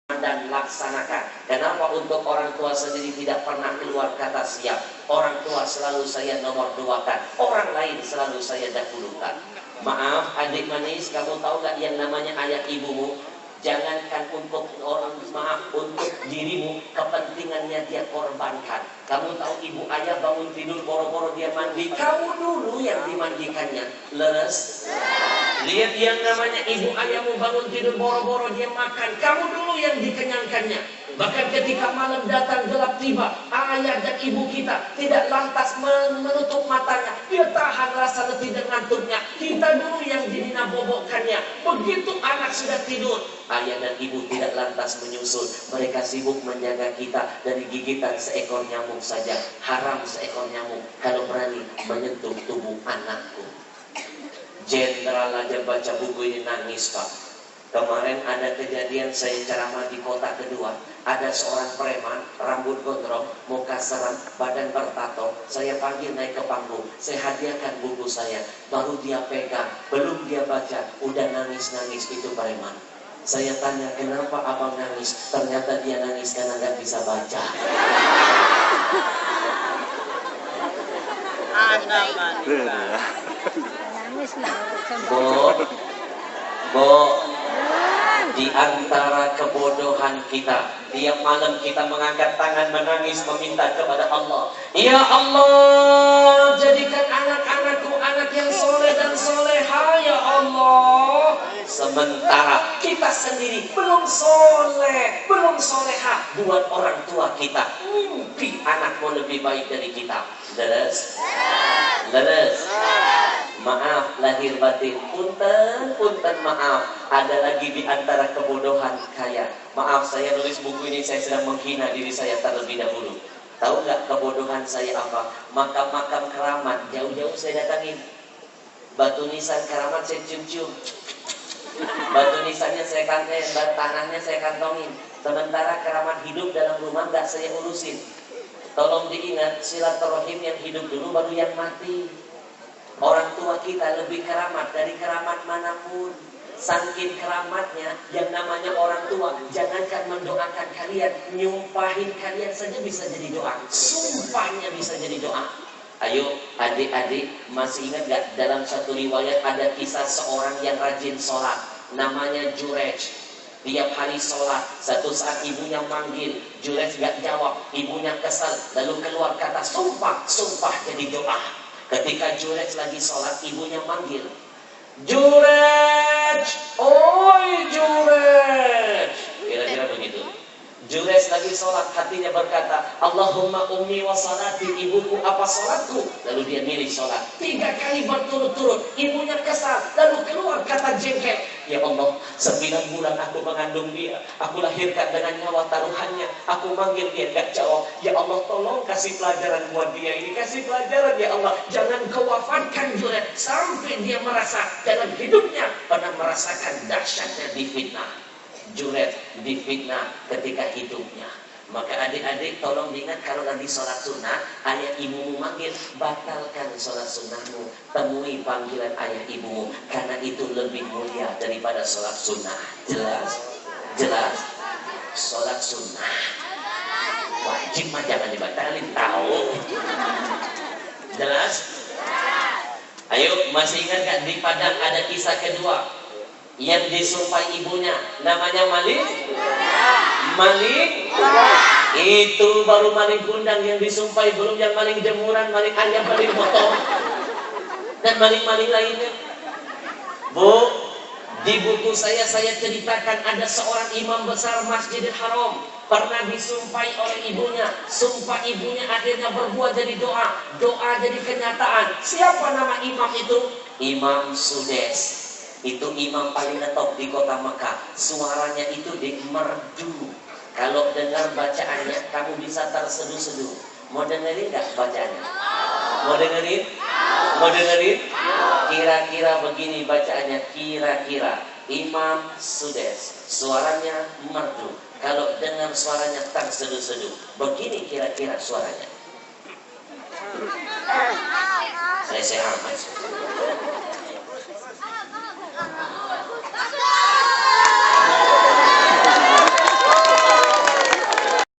dan laksanakan. Kenapa untuk orang tua sendiri tidak pernah keluar kata siap? Orang tua selalu saya nomor duakan, orang lain selalu saya dahulukan. Maaf adik manis, kamu tahu gak yang namanya ayah ibumu? Jangankan untuk orang, maaf, untuk dirimu, kepentingannya dia korbankan. Kamu tahu ibu ayah bangun tidur boro-boro dia mandi, kamu dulu yang dimandikannya. Leres? Lihat yang namanya ibu ayahmu bangun tidur boro-boro dia makan, kamu dulu yang dikenyangkannya. Bahkan ketika malam datang gelap tiba, ayah dan ibu kita tidak lantas menutup matanya. Dia tahan rasa letih dan ngantuknya. Kita dulu yang dinabobokkannya. Begitu anak sudah tidur, ayah dan ibu tidak lantas menyusul. Mereka sibuk menjaga kita dari gigitan seekor nyamuk saja. Haram seekor nyamuk kalau berani menyentuh tubuh anakku. Jenderal aja baca buku ini nangis, Pak. Kemarin ada kejadian saya ceramah di kota kedua. Ada seorang preman, rambut gondrong, muka serem, badan bertato. Saya panggil naik ke panggung. Saya hadiahkan buku saya. Baru dia pegang, belum dia baca, udah nangis-nangis itu preman. Saya tanya, kenapa abang nangis? Ternyata dia nangis karena nggak bisa baca. Bo, di antara kebodohan kita, tiap malam kita mengangkat tangan menangis meminta kepada Allah, ya Allah, jadikan anak-anakku anak yang soleh dan soleha, ya Allah. Sementara kita sendiri belum soleh, belum soleha. Buat orang tua kita, mimpi anak mau lebih baik dari kita. Leres? Leres? Maaf lahir batin, punten maaf. Ada lagi di antara kebodohan kaya. Maaf saya nulis buku ini, saya sedang menghina diri saya terlebih dahulu. Tahu nggak kebodohan saya apa? Makam-makam keramat jauh-jauh saya datangin. Batu nisan keramat saya cium-cium. Batu nisannya saya kantongin, tanahnya saya kantongin. Sementara keramat hidup dalam rumah nggak saya urusin. Tolong diingat, silaturahim yang hidup dulu baru yang mati. Orang tua kita lebih keramat dari keramat manapun. Saking keramatnya, yang namanya orang tua, jangankan mendoakan kalian, nyumpahin kalian saja bisa jadi doa. Sumpahnya bisa jadi doa. Ayo adik-adik, masih ingat gak dalam satu riwayat ada kisah seorang yang rajin sholat, namanya Jurej. Tiap hari sholat, satu saat ibunya manggil, Jurej gak jawab, ibunya kesal, lalu keluar kata sumpah, sumpah jadi doa. Ketika Jurej lagi sholat, ibunya manggil, Jurej, oi Jurej. Kira-kira begitu. Jurej lagi sholat, hatinya berkata, Allahumma ummi wa salati, ibuku apa sholatku? Lalu dia milih sholat. 3 kali berturut-turut, ibunya kesal, lalu keluar kata jengkel, ya Allah, 9 bulan aku mengandung dia, aku lahirkan dengan nyawa taruhannya, aku manggil dia gak jawab, ya Allah tolong kasih pelajaran buat dia ini, kasih pelajaran ya Allah, jangan kau wafatkan Jurej sampai dia merasa dalam hidupnya pernah merasakan dahsyatnya difitnah. Jurej difitnah ketika hidupnya. Maka adik-adik tolong diingat, kalau lagi sholat sunnah, ayah ibumu manggil, batalkan sholat sunnahmu, temui panggilan ayah ibumu, karena itu lebih mulia daripada sholat sunnah. Jelas? Jelas? Sholat sunnah wajib mah jangan dibatalin, tahu? Jelas? Ayo, masih ingat kan di Padang ada kisah kedua yang disumpah ibunya, namanya maling? Maling? Itu baru maling kundang yang disumpah, belum yang maling jemuran, maling ayam, maling motor, dan maling-maling lainnya. Bu, di buku saya ceritakan ada seorang imam besar Masjidil Haram pernah disumpahi oleh ibunya. Sumpah ibunya akhirnya berbuah jadi doa, doa jadi kenyataan. Siapa nama imam itu? Imam Sudes. Itu imam paling top di kota Mekah. Suaranya itu merdu. Kalau dengar bacaannya, kamu bisa terseduh-seduh. Mau dengerin gak bacaannya? Mau dengerin? Mau dengerin? Kira-kira begini bacaannya. Kira-kira Imam Sudes, suaranya merdu. Kalau dengar suaranya terseduh-seduh, begini kira-kira suaranya. Saya amat.